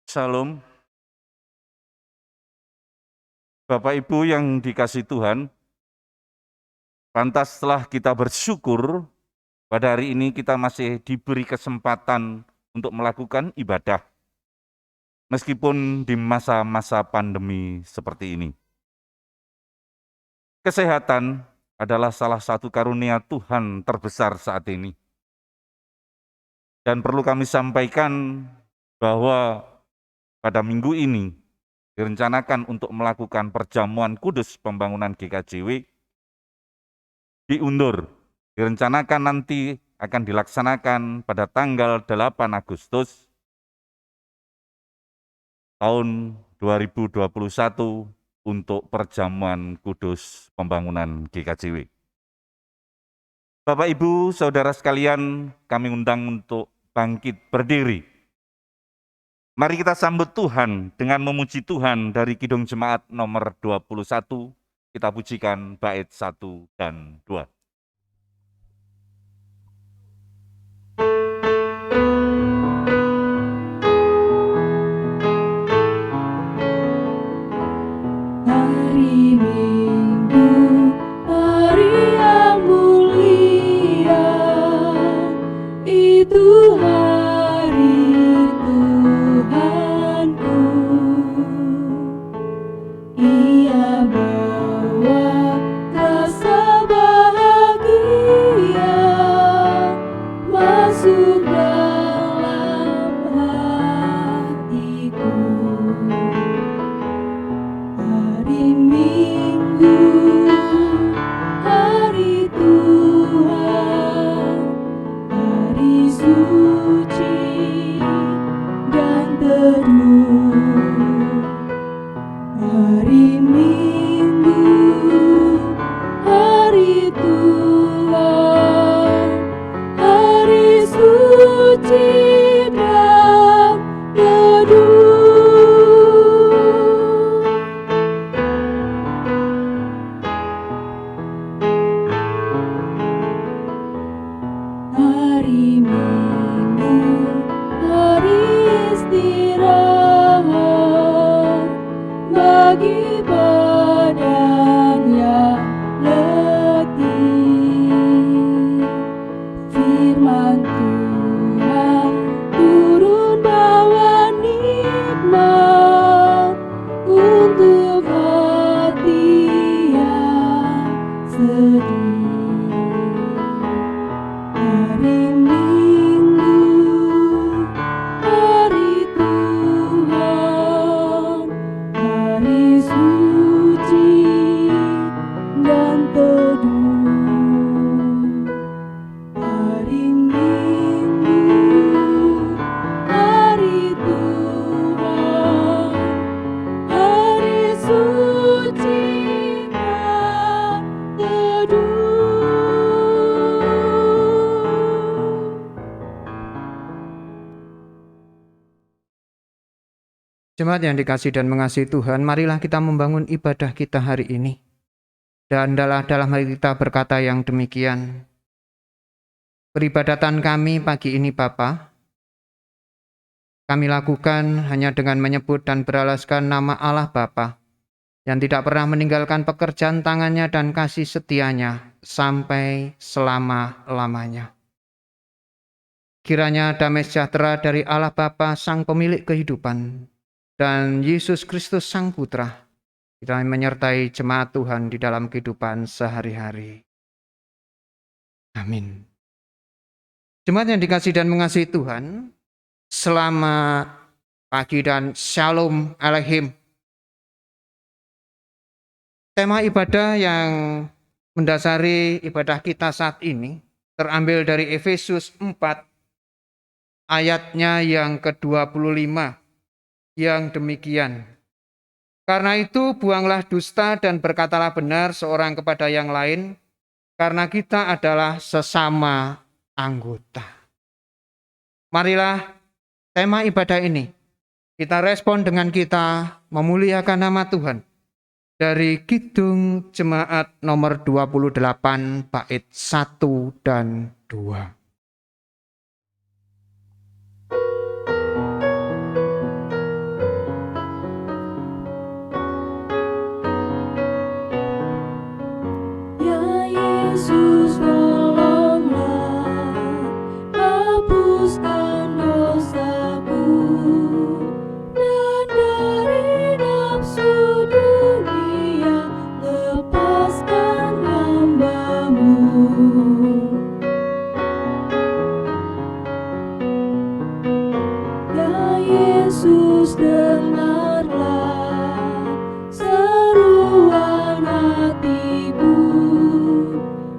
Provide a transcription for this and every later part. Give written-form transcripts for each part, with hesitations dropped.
Shalom, Bapak Ibu yang dikasihi Tuhan, pantaslah kita bersyukur pada hari ini kita masih diberi kesempatan untuk melakukan ibadah, meskipun di masa-masa pandemi seperti ini. Kesehatan adalah salah satu karunia Tuhan terbesar saat ini. Dan perlu kami sampaikan bahwa pada minggu ini direncanakan untuk melakukan perjamuan kudus pembangunan GKJW diundur. Direncanakan nanti akan dilaksanakan pada tanggal 8 Agustus tahun 2021 untuk perjamuan kudus pembangunan GKJW. Bapak Ibu, Saudara sekalian, kami undang untuk bangkit berdiri. Mari kita sambut Tuhan dengan memuji Tuhan dari Kidung Jemaat nomor 21. Kita pujikan bait 1 dan 2. Hari Minggu, hari yang mulia, itu hari Tuhanku. Ia bawa rasa bahagia masuk dalam hatiku. Hari Minggu, hari Tuhan, hari suci dan teduh. Hari Minggu, hari Tuhan, hari suci dan teduh. Hari Minggu, hari istirahat bagi badan yang letih. Firman Tuhan turun bawa nikmat untuk hati yang sedih. Hari Minggu, hari Tuhan, hari suci dan teduh. Hari Minggu, hari Tuhan, hari suci dan teduh. Jemaat yang dikasihi dan mengasihi Tuhan, marilah kita membangun ibadah kita hari ini. Dan dalam hal kita berkata yang demikian, peribadatan kami pagi ini Bapa, kami lakukan hanya dengan menyebut dan beralaskan nama Allah Bapa, yang tidak pernah meninggalkan pekerjaan tangannya dan kasih setianya sampai selama-lamanya. Kiranya damai sejahtera dari Allah Bapa, Sang Pemilik kehidupan, dan Yesus Kristus Sang Putra, kita menyertai jemaat Tuhan di dalam kehidupan sehari-hari. Amin. Jemaat yang dikasihi dan mengasihi Tuhan, selamat pagi dan Shalom Aleichem. Tema ibadah yang mendasari ibadah kita saat ini terambil dari Efesus 4 ayatnya yang ke-25. Yang demikian, karena itu buanglah dusta dan berkatalah benar seorang kepada yang lain, karena kita adalah sesama anggota. Marilah tema ibadah ini kita respon dengan kita memuliakan nama Tuhan dari Kidung Jemaat nomor 28 bait 1 dan 2. Yesus, dengarlah seruan hatiku,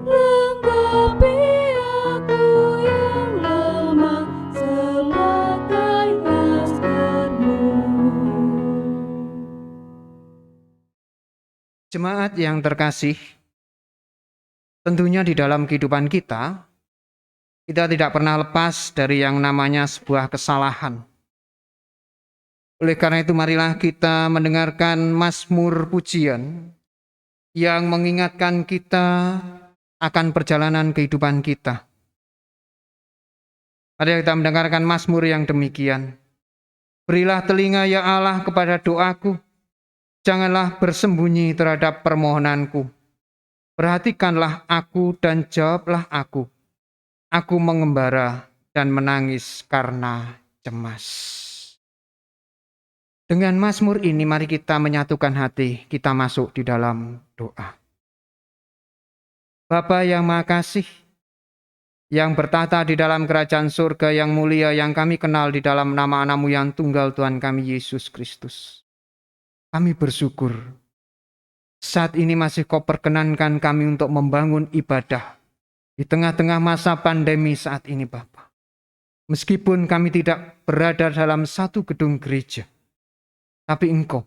lengkapi aku yang lemah sebagai maskermu. Jemaat yang terkasih, tentunya di dalam kehidupan kita tidak pernah lepas dari yang namanya sebuah kesalahan. Oleh karena itu, marilah kita mendengarkan mazmur pujian yang mengingatkan kita akan perjalanan kehidupan kita. Mari kita mendengarkan mazmur yang demikian. Berilah telinga ya Allah kepada doaku, janganlah bersembunyi terhadap permohonanku. Perhatikanlah aku dan jawablah aku. Aku mengembara dan menangis karena cemas. Dengan mazmur ini mari kita menyatukan hati, kita masuk di dalam doa. Bapa yang Maha Kasih, yang bertata di dalam kerajaan surga yang mulia yang kami kenal di dalam nama Anakmu yang tunggal Tuhan kami Yesus Kristus. Kami bersyukur saat ini masih Kau perkenankan kami untuk membangun ibadah di tengah-tengah masa pandemi saat ini, Bapa. Meskipun kami tidak berada dalam satu gedung gereja, tapi Engkau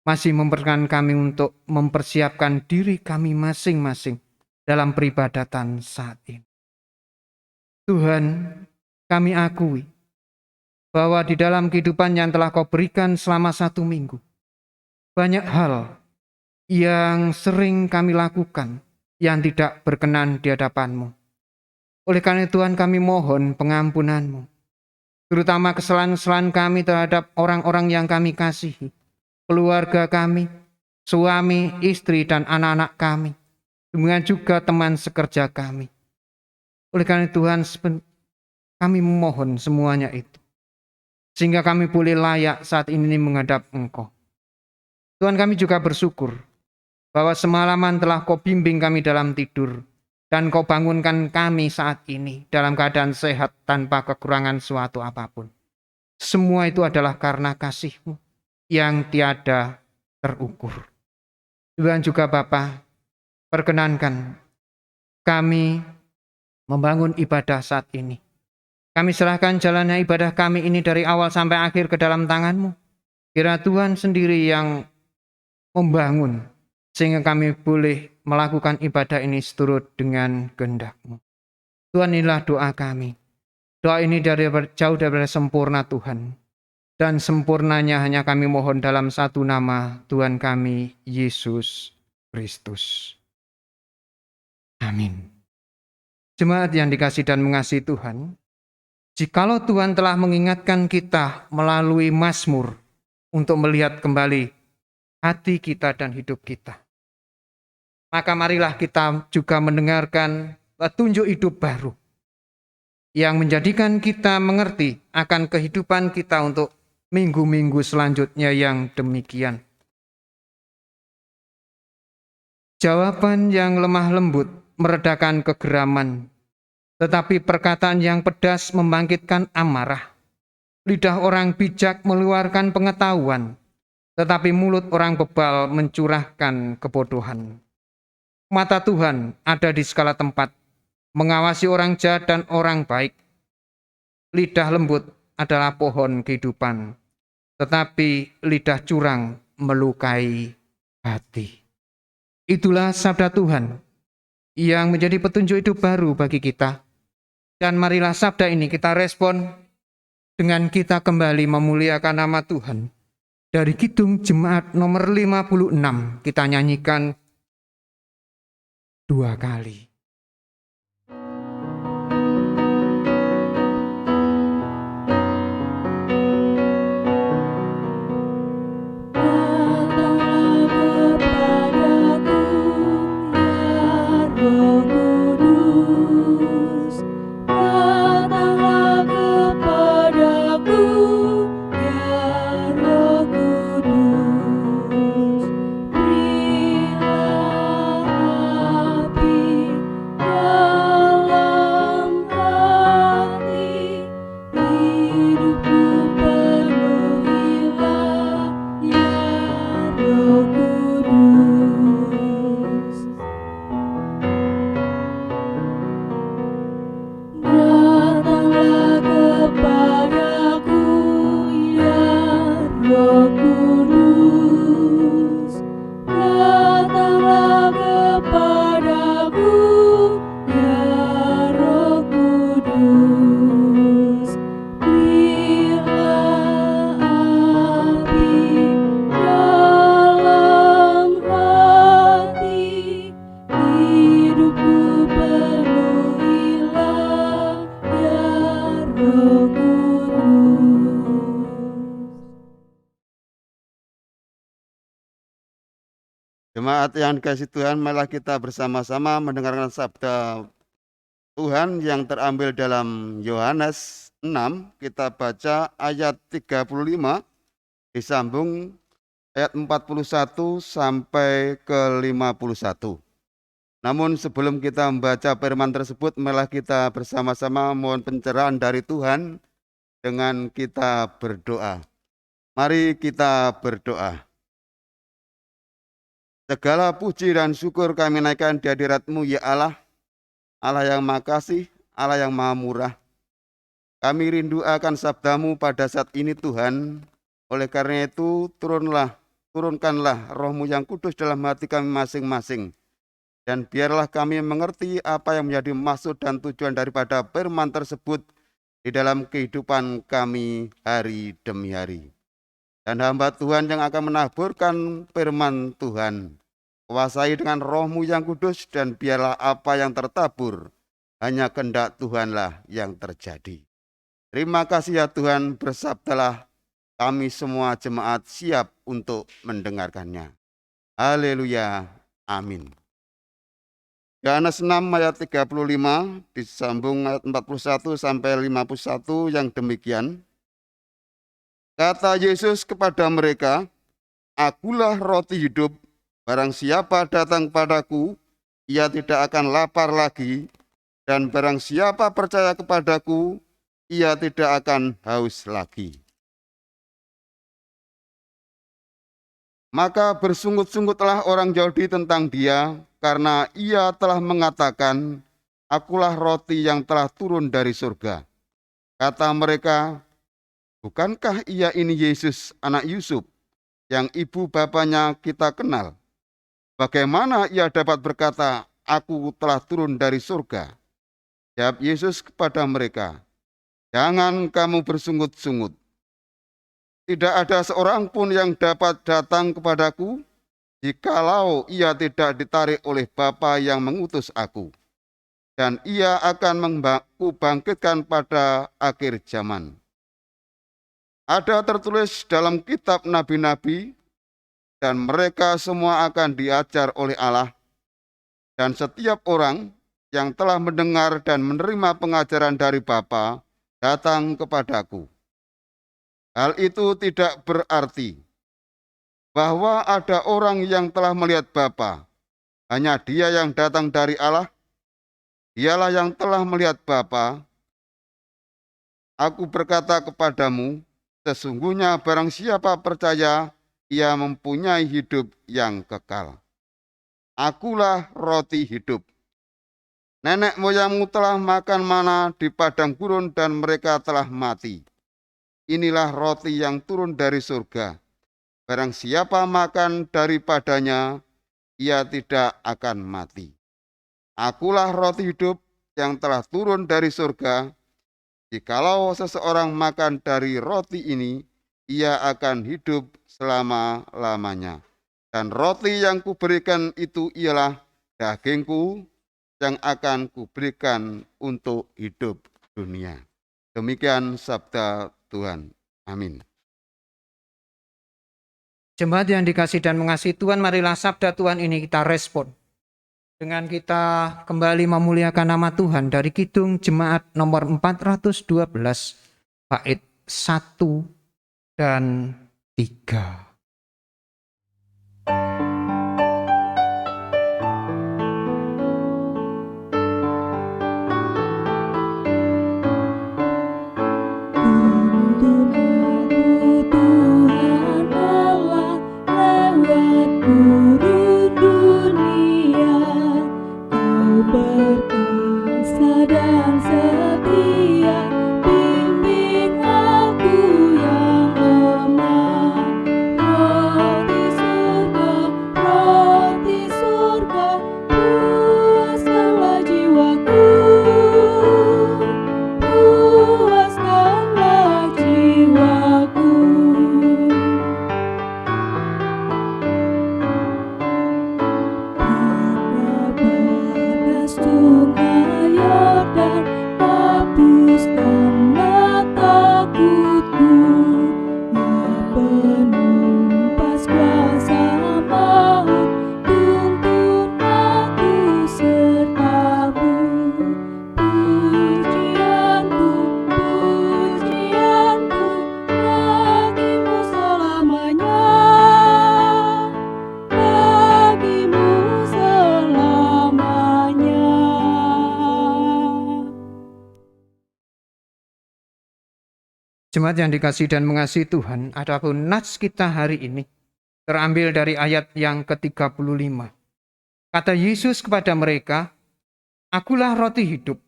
masih memperkenankan kami untuk mempersiapkan diri kami masing-masing dalam peribadatan saat ini. Tuhan, kami akui bahwa di dalam kehidupan yang telah Kau berikan selama 1 minggu, banyak hal yang sering kami lakukan yang tidak berkenan di hadapan-Mu. Oleh karena Tuhan, kami mohon pengampunan-Mu, terutama kesalahan-kesalahan kami terhadap orang-orang yang kami kasihi, keluarga kami, suami, istri, dan anak-anak kami, demikian juga teman sekerja kami. Oleh karena Tuhan, kami memohon semuanya itu, sehingga kami boleh layak saat ini menghadap Engkau. Tuhan, kami juga bersyukur bahwa semalaman telah Kau bimbing kami dalam tidur, dan Kau bangunkan kami saat ini dalam keadaan sehat tanpa kekurangan suatu apapun. Semua itu adalah karena kasih-Mu yang tiada terukur. Tuhan juga Bapa, perkenankan kami membangun ibadah saat ini. Kami serahkan jalannya ibadah kami ini dari awal sampai akhir ke dalam tangan-Mu. Kira Tuhan sendiri yang membangun, sehingga kami boleh melakukan ibadah ini seturut dengan kehendak-Mu. Tuhan, inilah doa kami. Doa ini jauh daripada sempurna Tuhan. Dan sempurnanya hanya kami mohon dalam satu nama, Tuhan kami, Yesus Kristus. Amin. Jemaat yang dikasihi dan mengasihi Tuhan, jikalau Tuhan telah mengingatkan kita melalui mazmur untuk melihat kembali hati kita dan hidup kita, maka marilah kita juga mendengarkan petunjuk hidup baru yang menjadikan kita mengerti akan kehidupan kita untuk minggu-minggu selanjutnya yang demikian. Jawaban yang lemah lembut meredakan kegeraman, tetapi perkataan yang pedas membangkitkan amarah. Lidah orang bijak mengeluarkan pengetahuan, tetapi mulut orang bebal mencurahkan kebodohan. Mata Tuhan ada di segala tempat, mengawasi orang jahat dan orang baik. Lidah lembut adalah pohon kehidupan, tetapi lidah curang melukai hati. Itulah sabda Tuhan yang menjadi petunjuk hidup baru bagi kita. Dan marilah sabda ini kita respon dengan kita kembali memuliakan nama Tuhan. Dari Kidung Jemaat nomor 56 kita nyanyikan 2 kali. Berilah api Roh Kudus. Jemaat yang dikasihi Tuhan, marilah kita bersama-sama mendengarkan sabda Tuhan yang terambil dalam Yohanes 6. Kita baca ayat 35 disambung ayat 41 sampai ke 51. Namun sebelum kita membaca firman tersebut, marilah kita bersama-sama mohon pencerahan dari Tuhan dengan kita berdoa. Mari kita berdoa. Segala puji dan syukur kami naikkan di hadirat-Mu ya Allah, Allah yang Maha Kasih, Allah yang Maha Murah. Kami rindu akan sabda-Mu pada saat ini Tuhan. Oleh karena itu turunkanlah Roh-Mu yang kudus dalam hati kami masing-masing. Dan biarlah kami mengerti apa yang menjadi maksud dan tujuan daripada firman tersebut di dalam kehidupan kami hari demi hari. Dan hamba Tuhan yang akan menaburkan firman Tuhan, kuasai dengan Roh-Mu yang kudus, dan biarlah apa yang tertabur hanya kehendak Tuhanlah yang terjadi. Terima kasih ya Tuhan, bersabdalah, kami semua jemaat siap untuk mendengarkannya. Haleluya, amin. Yohanes 6 ayat 35 disambung ayat 41 sampai 51 yang demikian. Kata Yesus kepada mereka, Akulah roti hidup, barang siapa datang padaku, ia tidak akan lapar lagi, dan barang siapa percaya kepadaku, ia tidak akan haus lagi. Maka bersungut-sungutlah orang Yahudi tentang dia, karena ia telah mengatakan, Akulah roti yang telah turun dari surga. Kata mereka, bukankah ia ini Yesus anak Yusuf, yang ibu bapanya kita kenal? Bagaimana ia dapat berkata, Aku telah turun dari surga? Jawab Yesus kepada mereka, Jangan kamu bersungut-sungut. Tidak ada seorang pun yang dapat datang kepadaku, jikalau ia tidak ditarik oleh Bapa yang mengutus aku. Dan ia akan kubangkitkan pada akhir zaman. Ada tertulis dalam kitab nabi-nabi, dan mereka semua akan diajar oleh Allah. Dan setiap orang yang telah mendengar dan menerima pengajaran dari Bapa datang kepadaku. Hal itu tidak berarti bahwa ada orang yang telah melihat Bapa. Hanya dia yang datang dari Allah. Dialah yang telah melihat Bapa. Aku berkata kepadamu, sesungguhnya barang siapa percaya, ia mempunyai hidup yang kekal. Akulah roti hidup. Nenek moyangmu telah makan mana di padang gurun dan mereka telah mati. Inilah roti yang turun dari surga. Barang siapa makan daripadanya, ia tidak akan mati. Akulah roti hidup yang telah turun dari surga. Jikalau seseorang makan dari roti ini, ia akan hidup selama-lamanya. Dan roti yang kuberikan itu ialah dagingku yang akan kuberikan untuk hidup dunia. Demikian sabda Tuhan. Amin. Jemaat yang dikasih dan mengasihi Tuhan, marilah sabda Tuhan ini kita respon. Dengan kita kembali memuliakan nama Tuhan dari Kidung Jemaat nomor 412, bait 1 dan 3. Tuntun aku Tuhan Allah lewat gurun dunia. Kau berkuasa dan setia, bimbing aku yang lemah. Jemaat yang dikasihi dan mengasihi Tuhan, adapun nats kita hari ini terambil dari ayat yang ke-35. Kata Yesus kepada mereka, "Akulah roti hidup.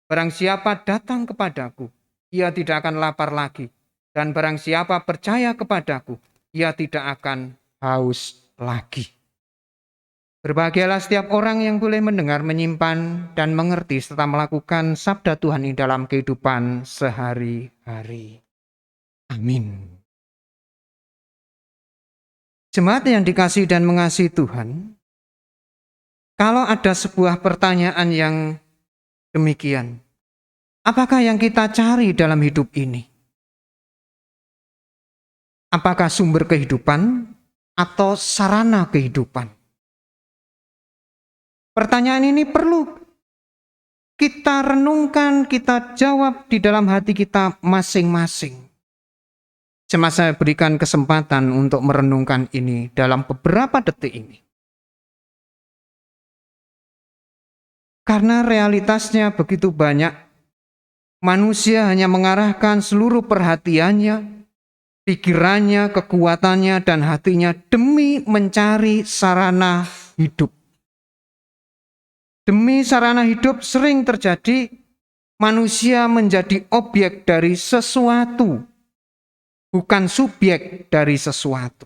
Barang siapa datang kepadaku, ia tidak akan lapar lagi. Dan barang siapa percaya kepadaku, ia tidak akan haus lagi." Berbahagialah setiap orang yang boleh mendengar, menyimpan, dan mengerti serta melakukan sabda Tuhan ini dalam kehidupan sehari-hari. Amin. Jemaat yang dikasihi dan mengasihi Tuhan, kalau ada sebuah pertanyaan yang demikian, apakah yang kita cari dalam hidup ini? Apakah sumber kehidupan atau sarana kehidupan? Pertanyaan ini perlu kita renungkan, kita jawab di dalam hati kita masing-masing. Jemaat, saya berikan kesempatan untuk merenungkan ini dalam beberapa detik ini. Karena realitasnya begitu banyak, manusia hanya mengarahkan seluruh perhatiannya, pikirannya, kekuatannya, dan hatinya demi mencari sarana hidup. Demi sarana hidup sering terjadi manusia menjadi objek dari sesuatu, bukan subjek dari sesuatu.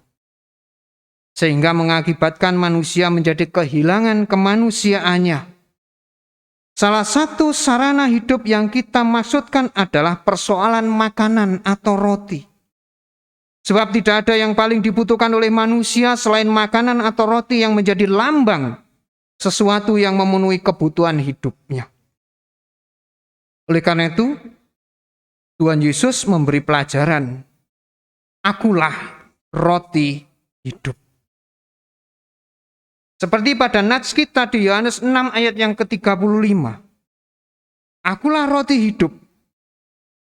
Sehingga mengakibatkan manusia menjadi kehilangan kemanusiaannya. Salah satu sarana hidup yang kita maksudkan adalah persoalan makanan atau roti. Sebab tidak ada yang paling dibutuhkan oleh manusia selain makanan atau roti yang menjadi lambang sesuatu yang memenuhi kebutuhan hidupnya. Oleh karena itu, Tuhan Yesus memberi pelajaran, "Akulah roti hidup." Seperti pada nats kita di Yohanes 6 ayat yang ke-35. "Akulah roti hidup.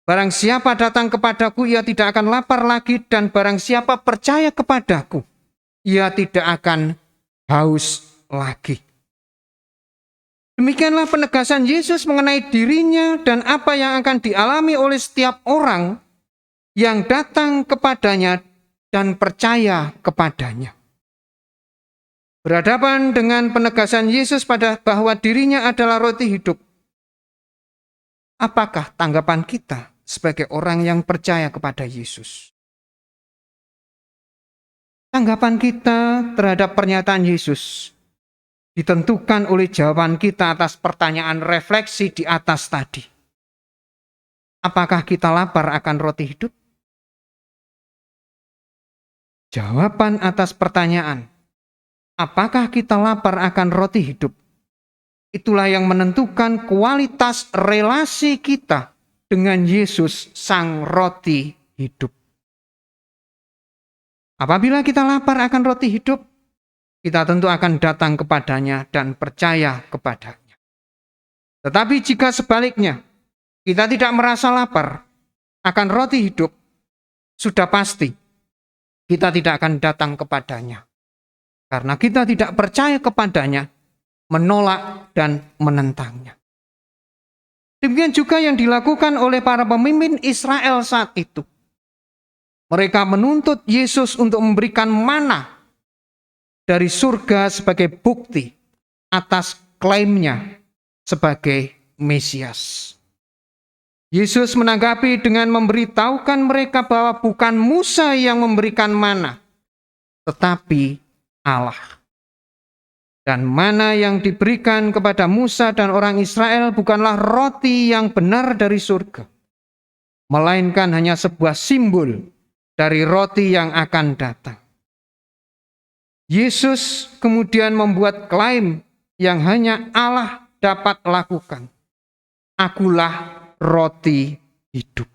Barang siapa datang kepadaku, ia tidak akan lapar lagi, dan barang siapa percaya kepadaku, ia tidak akan haus lagi." Demikianlah penegasan Yesus mengenai dirinya dan apa yang akan dialami oleh setiap orang yang datang kepadanya dan percaya kepadanya. Berhadapan dengan penegasan Yesus bahwa dirinya adalah roti hidup, apakah tanggapan kita sebagai orang yang percaya kepada Yesus? Tanggapan kita terhadap pernyataan Yesus ditentukan oleh jawaban kita atas pertanyaan refleksi di atas tadi. Apakah kita lapar akan roti hidup? Jawaban atas pertanyaan, apakah kita lapar akan roti hidup? Itulah yang menentukan kualitas relasi kita dengan Yesus, Sang Roti Hidup. Apabila kita lapar akan roti hidup, kita tentu akan datang kepadanya dan percaya kepadanya. Tetapi jika sebaliknya, kita tidak merasa lapar akan roti hidup, sudah pasti kita tidak akan datang kepadanya. Karena kita tidak percaya kepadanya, menolak dan menentangnya. Demikian juga yang dilakukan oleh para pemimpin Israel saat itu. Mereka menuntut Yesus untuk memberikan mana dari surga sebagai bukti atas klaimnya sebagai Mesias. Yesus menanggapi dengan memberitahukan mereka bahwa bukan Musa yang memberikan mana, tetapi Allah. Dan mana yang diberikan kepada Musa dan orang Israel bukanlah roti yang benar dari surga, melainkan hanya sebuah simbol dari roti yang akan datang. Yesus kemudian membuat klaim yang hanya Allah dapat lakukan. "Akulah roti hidup."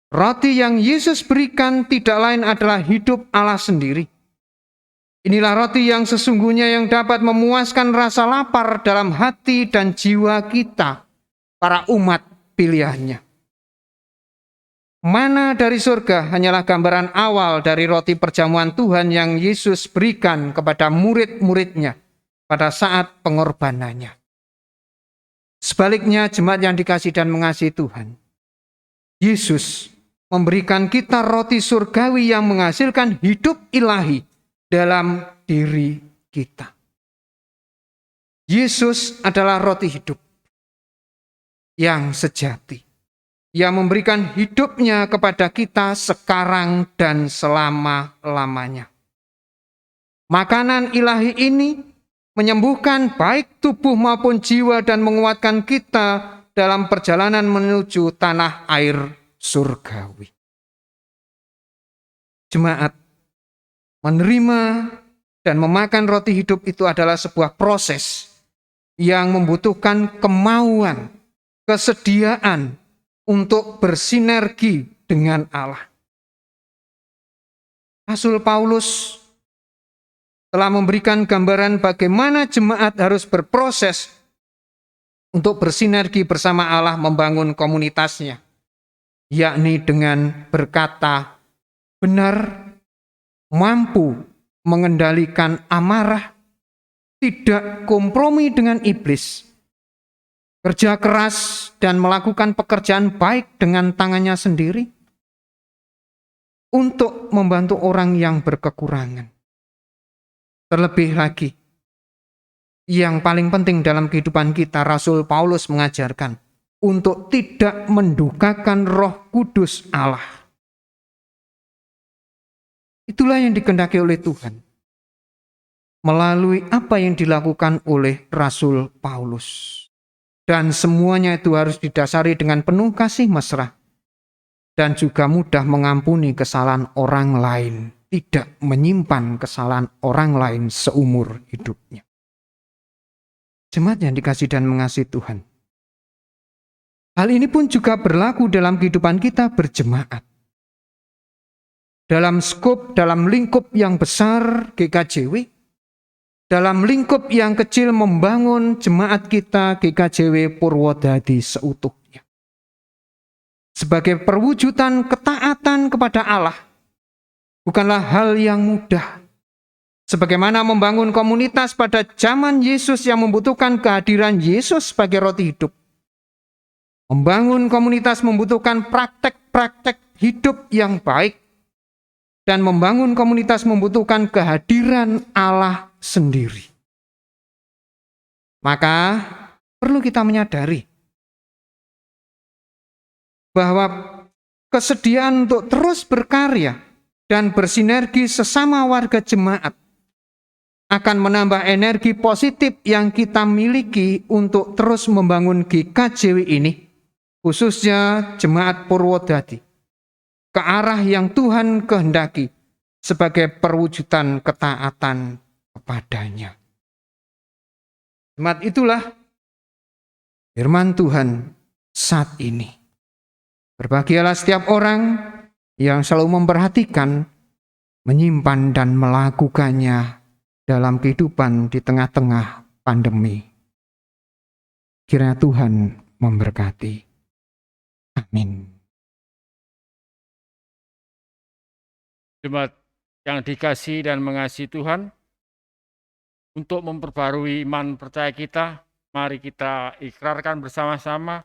Roti yang Yesus berikan tidak lain adalah hidup Allah sendiri. Inilah roti yang sesungguhnya yang dapat memuaskan rasa lapar dalam hati dan jiwa kita, para umat pilihannya. Mana dari surga hanyalah gambaran awal dari roti perjamuan Tuhan yang Yesus berikan kepada murid-muridnya pada saat pengorbanannya. Sebaliknya, jemaat yang dikasihi dan mengasihi Tuhan, Yesus memberikan kita roti surgawi yang menghasilkan hidup ilahi dalam diri kita. Yesus adalah roti hidup yang sejati, yang memberikan hidupnya kepada kita sekarang dan selama-lamanya. Makanan ilahi ini menyembuhkan baik tubuh maupun jiwa dan menguatkan kita dalam perjalanan menuju tanah air surgawi. Jemaat, menerima dan memakan roti hidup itu adalah sebuah proses yang membutuhkan kemauan, kesediaan untuk bersinergi dengan Allah. Rasul Paulus telah memberikan gambaran bagaimana jemaat harus berproses untuk bersinergi bersama Allah membangun komunitasnya, yakni dengan berkata benar, mampu mengendalikan amarah, tidak kompromi dengan iblis, kerja keras dan melakukan pekerjaan baik dengan tangannya sendiri untuk membantu orang yang berkekurangan. Terlebih lagi, yang paling penting dalam kehidupan kita, Rasul Paulus mengajarkan untuk tidak mendukakan Roh Kudus Allah. Itulah yang dikehendaki oleh Tuhan melalui apa yang dilakukan oleh Rasul Paulus. Dan semuanya itu harus didasari dengan penuh kasih mesra dan juga mudah mengampuni kesalahan orang lain, tidak menyimpan kesalahan orang lain seumur hidupnya. Jemaat yang dikasihi dan mengasihi Tuhan, hal ini pun juga berlaku dalam kehidupan kita berjemaat. Dalam skop, dalam lingkup yang besar GKJW, dalam lingkup yang kecil membangun jemaat kita GKJW Purwodadi seutuhnya. Sebagai perwujudan ketaatan kepada Allah, bukanlah hal yang mudah. Sebagaimana membangun komunitas pada zaman Yesus yang membutuhkan kehadiran Yesus sebagai roti hidup. Membangun komunitas membutuhkan praktek-praktek hidup yang baik. Dan membangun komunitas membutuhkan kehadiran Allah sendiri. Maka perlu kita menyadari bahwa kesediaan untuk terus berkarya dan bersinergi sesama warga jemaat akan menambah energi positif yang kita miliki untuk terus membangun GKJW ini, khususnya Jemaat Purwodadi, ke arah yang Tuhan kehendaki sebagai perwujudan ketaatan kepadanya. Jemaat, itulah firman Tuhan saat ini. Berbahagialah setiap orang yang selalu memperhatikan, menyimpan dan melakukannya dalam kehidupan di tengah-tengah pandemi. Kiranya Tuhan memberkati. Amin. Jemaat yang dikasihi dan mengasihi Tuhan, untuk memperbarui iman percaya kita, mari kita ikrarkan bersama-sama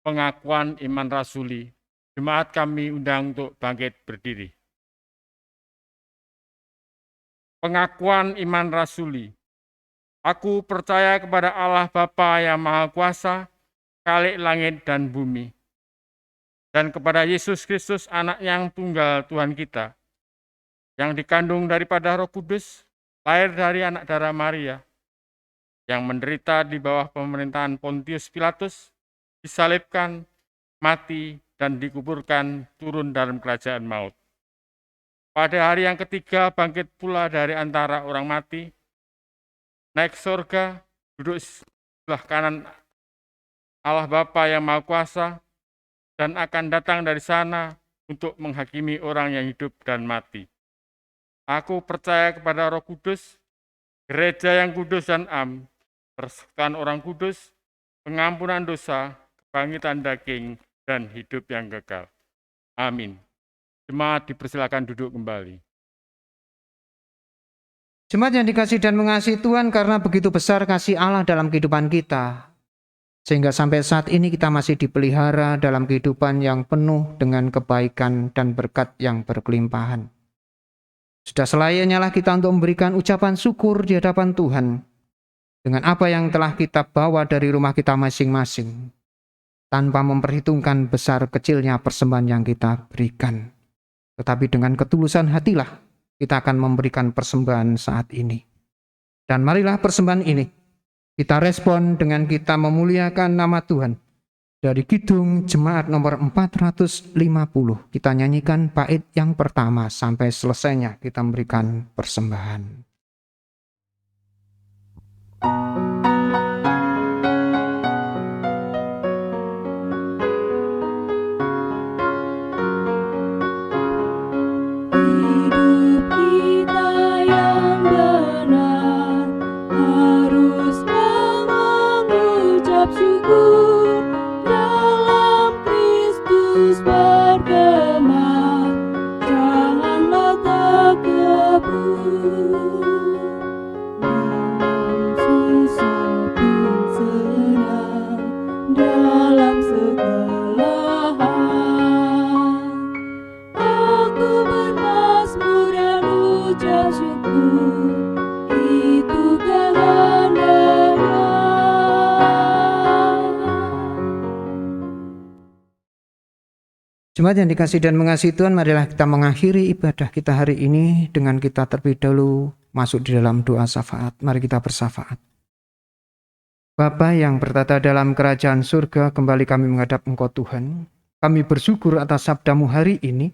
pengakuan iman rasuli. Jemaat kami undang untuk bangkit berdiri. Pengakuan iman rasuli. Aku percaya kepada Allah Bapa yang Maha Kuasa, Khalik langit dan bumi, dan kepada Yesus Kristus, Anak yang tunggal Tuhan kita, yang dikandung daripada Roh Kudus, lahir dari anak darah Maria, yang menderita di bawah pemerintahan Pontius Pilatus, disalibkan, mati, dan dikuburkan, turun dalam kerajaan maut. Pada hari yang ketiga bangkit pula dari antara orang mati, naik surga, duduk sebelah kanan Allah Bapa yang Maha Kuasa, dan akan datang dari sana untuk menghakimi orang yang hidup dan mati. Aku percaya kepada Roh Kudus, gereja yang kudus dan am, persekutuan orang kudus, pengampunan dosa, kebangkitan daging, dan hidup yang kekal. Amin. Jemaat dipersilakan duduk kembali. Jemaat yang dikasihi dan mengasihi Tuhan, karena begitu besar kasih Allah dalam kehidupan kita, Sehingga sampai saat ini kita masih dipelihara dalam kehidupan yang penuh dengan kebaikan dan berkat yang berkelimpahan. Sudah selayaknya lah kita untuk memberikan ucapan syukur di hadapan Tuhan dengan apa yang telah kita bawa dari rumah kita masing-masing, tanpa memperhitungkan besar kecilnya persembahan yang kita berikan. Tetapi dengan ketulusan hatilah kita akan memberikan persembahan saat ini. Dan marilah persembahan ini kita respon dengan kita memuliakan nama Tuhan. Dari Kidung Jemaat nomor 450, kita nyanyikan bait yang pertama sampai selesainya kita memberikan persembahan. Hidup kita yang benar harusnya mengucap syukur, dalam Kristus bergema, janganlah takabur. Dalam susah pun senang, dalam segala hal aku bermazmur dan ucap syukur, itu kehendaknya. Jemaat yang dikasihi dan mengasihi Tuhan, marilah kita mengakhiri ibadah kita hari ini dengan kita terlebih dahulu masuk di dalam doa syafaat. Mari kita bersyafaat. Bapa yang bertata dalam kerajaan surga, kembali kami menghadap Engkau Tuhan. Kami bersyukur atas sabda-Mu hari ini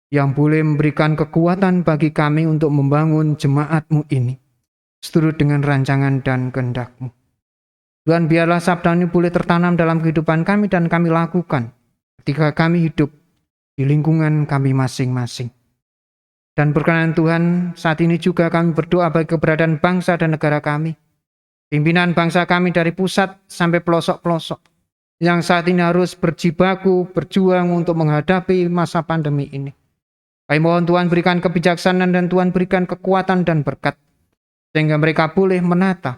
yang boleh memberikan kekuatan bagi kami untuk membangun jemaat-Mu ini seturut dengan rancangan dan kehendak-Mu. Tuhan, biarlah sabda ini boleh tertanam dalam kehidupan kami dan kami lakukan ketika kami hidup di lingkungan kami masing-masing. Dan berkenan Tuhan, saat ini juga kami berdoa bagi keberadaan bangsa dan negara kami. Pimpinan bangsa kami dari pusat sampai pelosok-pelosok, yang saat ini harus berjibaku, berjuang untuk menghadapi masa pandemi ini. Kami mohon Tuhan berikan kebijaksanaan dan Tuhan berikan kekuatan dan berkat, sehingga mereka boleh menata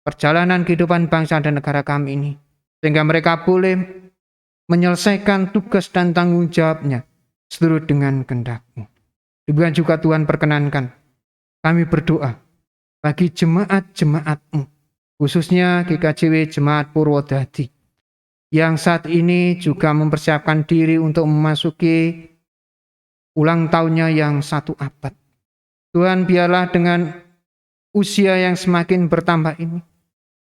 perjalanan kehidupan bangsa dan negara kami ini. Sehingga mereka boleh menyelesaikan tugas dan tanggung jawabnya seturut dengan kehendak-Mu. Demikian juga Tuhan perkenankan kami berdoa bagi jemaat-jemaat-Mu, khususnya GKJW Jemaat Purwodadi, yang saat ini juga mempersiapkan diri untuk memasuki ulang tahunnya yang 1 abad. Tuhan, biarlah dengan usia yang semakin bertambah ini,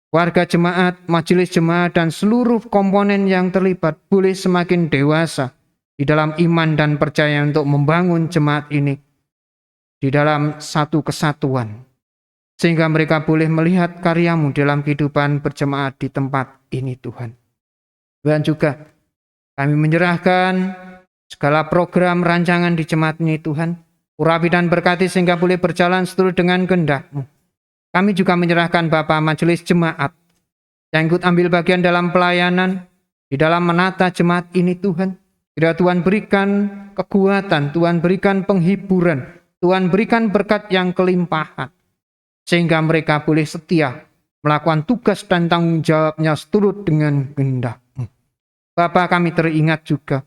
warga jemaat, majelis jemaat, dan seluruh komponen yang terlibat boleh semakin dewasa di dalam iman dan percaya untuk membangun jemaat ini di dalam satu kesatuan. Sehingga mereka boleh melihat karya-Mu dalam kehidupan berjemaat di tempat ini, Tuhan. Dan juga kami menyerahkan segala program rancangan di jemaat ini, Tuhan. Urapi dan berkati sehingga boleh berjalan seturut dengan kehendak-Mu. Kami juga menyerahkan Bapak Majelis Jemaat yang ikut ambil bagian dalam pelayanan, di dalam menata jemaat ini, Tuhan. Kiranya Tuhan berikan kekuatan, Tuhan berikan penghiburan, Tuhan berikan berkat yang kelimpahan, sehingga mereka boleh setia melakukan tugas dan tanggung jawabnya seturut dengan kehendak-Mu. Bapa, kami teringat juga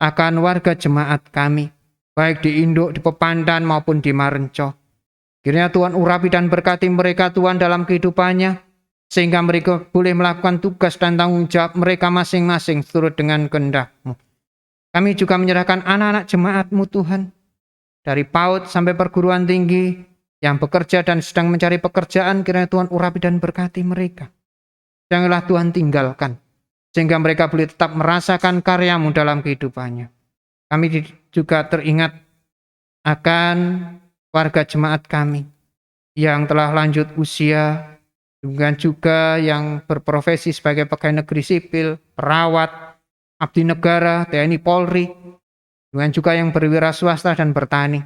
akan warga jemaat kami, baik di Induk, di Pepandan maupun di Marenco. Kiranya Tuhan urapi dan berkati mereka, Tuhan, dalam kehidupannya, sehingga mereka boleh melakukan tugas dan tanggung jawab mereka masing-masing seturut dengan kehendak-Mu. Kami juga menyerahkan anak-anak jemaat-Mu, Tuhan, dari PAUD sampai perguruan tinggi, yang bekerja dan sedang mencari pekerjaan. Kiranya Tuhan urapi dan berkati mereka. Janganlah Tuhan tinggalkan, sehingga mereka boleh tetap merasakan karya-Mu dalam kehidupannya. Kami juga teringat akan warga jemaat kami yang telah lanjut usia, dengan juga yang berprofesi sebagai pegawai negeri sipil, perawat, abdi negara, TNI Polri, dengan juga yang berwira swasta dan bertani.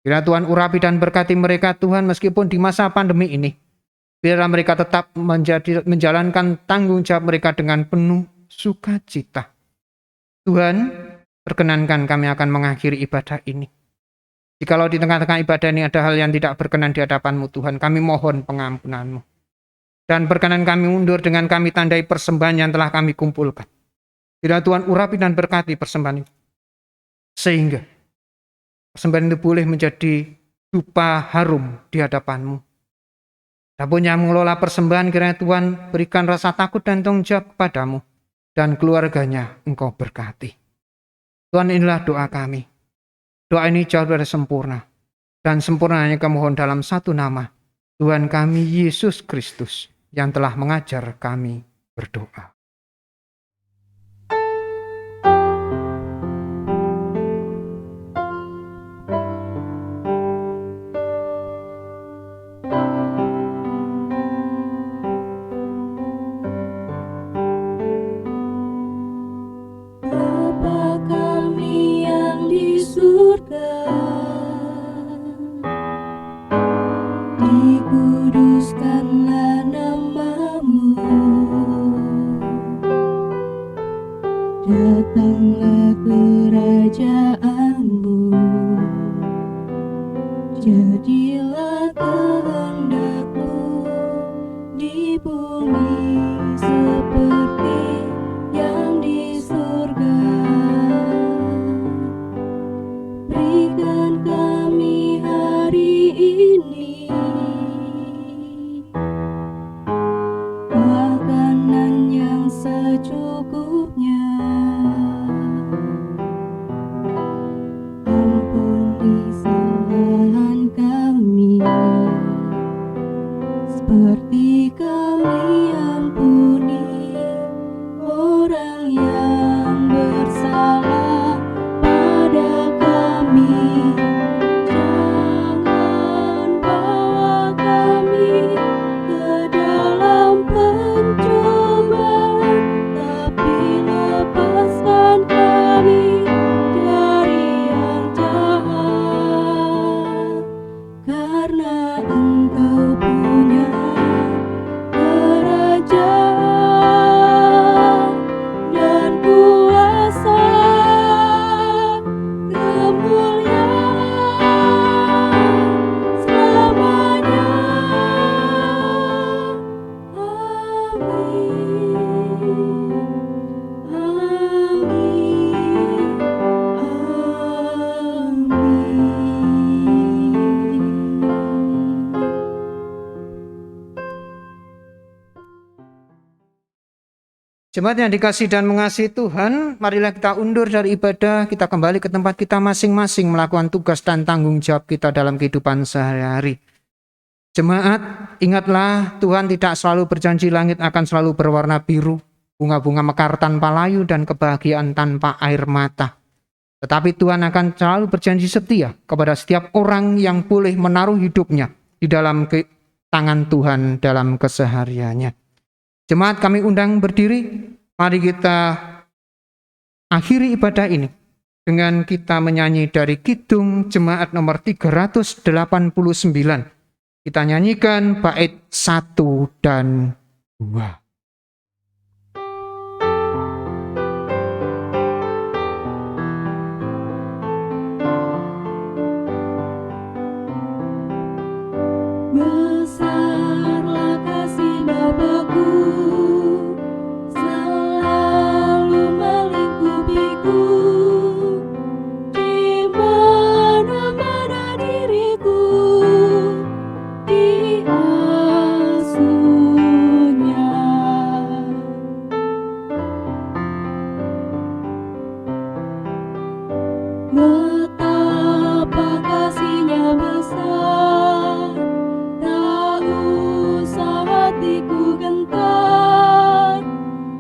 Biarlah Tuhan urapi dan berkati mereka, Tuhan, meskipun di masa pandemi ini. Biarlah mereka tetap menjalankan tanggung jawab mereka dengan penuh sukacita. Tuhan, perkenankan kami akan mengakhiri ibadah ini. Jikalau di tengah-tengah ibadah ini ada hal yang tidak berkenan di hadapan-Mu, Tuhan, kami mohon pengampunan-Mu. Dan berkenan kami mundur dengan kami tandai persembahan yang telah kami kumpulkan. Kiranya Tuhan urapi dan berkati persembahan itu. Sehingga persembahan itu boleh menjadi dupa harum di hadapan-Mu. Adapun yang mengelola persembahan, kiranya Tuhan berikan rasa takut dan tanggung jawab kepadamu. Dan keluarganya Engkau berkati. Tuhan, inilah doa kami. Doa ini jauh dari sempurna. Dan sempurnanya kami mohon dalam satu nama, Tuhan kami Yesus Kristus, yang telah mengajar kami berdoa. Bapa kami yang di surga, dikuduskanlah nama-Mu, datanglah kerajaan-Mu, jadilah kehendak-Mu di bumi seperti yang di surga. Berikan kami hari ini makanan yang secukupnya. Ampuni kesalahan kami, seperti kami ampuni orang yang bersalah pada kami. Jangan bawa kami ke dalam pencobaan, tapi lepaskan kami dari yang jahat. Karena Engkau punya kerajaan dan kuasa, kemuliaan selamanya. Amin. Jemaat yang dikasihi dan mengasihi Tuhan, marilah kita undur dari ibadah, kita kembali ke tempat kita masing-masing melakukan tugas dan tanggung jawab kita dalam kehidupan sehari-hari. Jemaat, ingatlah Tuhan tidak selalu berjanji langit akan selalu berwarna biru, bunga-bunga mekar tanpa layu dan kebahagiaan tanpa air mata. Tetapi Tuhan akan selalu berjanji setia kepada setiap orang yang boleh menaruh hidupnya di dalam tangan Tuhan dalam kesehariannya. Jemaat, kami undang berdiri, mari kita akhiri ibadah ini dengan kita menyanyi dari Kidung Jemaat nomor 389. Kita nyanyikan bait 1 dan 2. Besarlah kasih Bapa-Ku, selalu melingkupiku, di mana-mana diriku diasuhnya. Betapa kasih-Nya besar, tak usah hatiku gentar,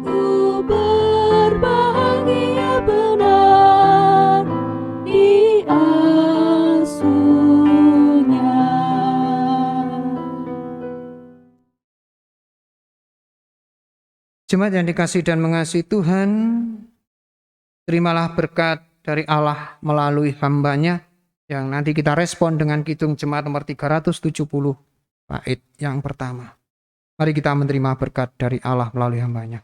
ku berbahagia benar diasuhnya. Jemaat yang dikasihi dan mengasihi Tuhan, terimalah berkat dari Allah melalui hamba-Nya yang nanti kita respon dengan Kidung Jemaat nomor 370 bait yang pertama. Mari kita menerima berkat dari Allah melalui hamba-Nya.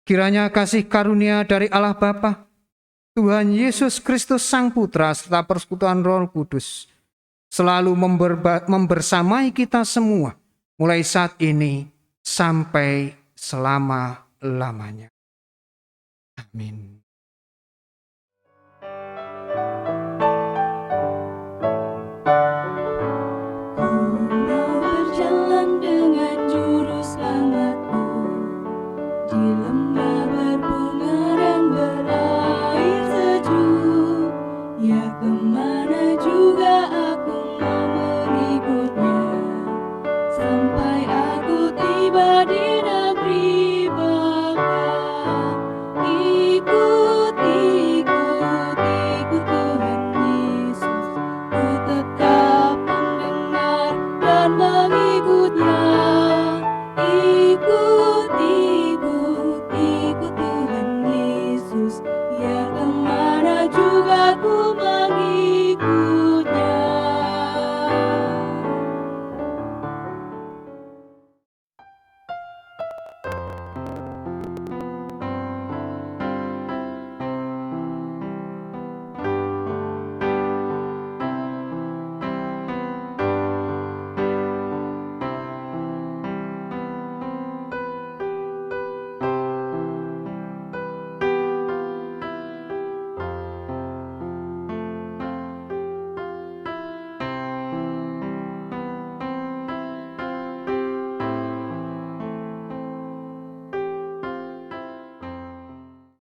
Kiranya kasih karunia dari Allah Bapa, Tuhan Yesus Kristus Sang Putra serta persekutuan Roh Kudus selalu membersamai kita semua, mulai saat ini sampai selama-lamanya. Amin.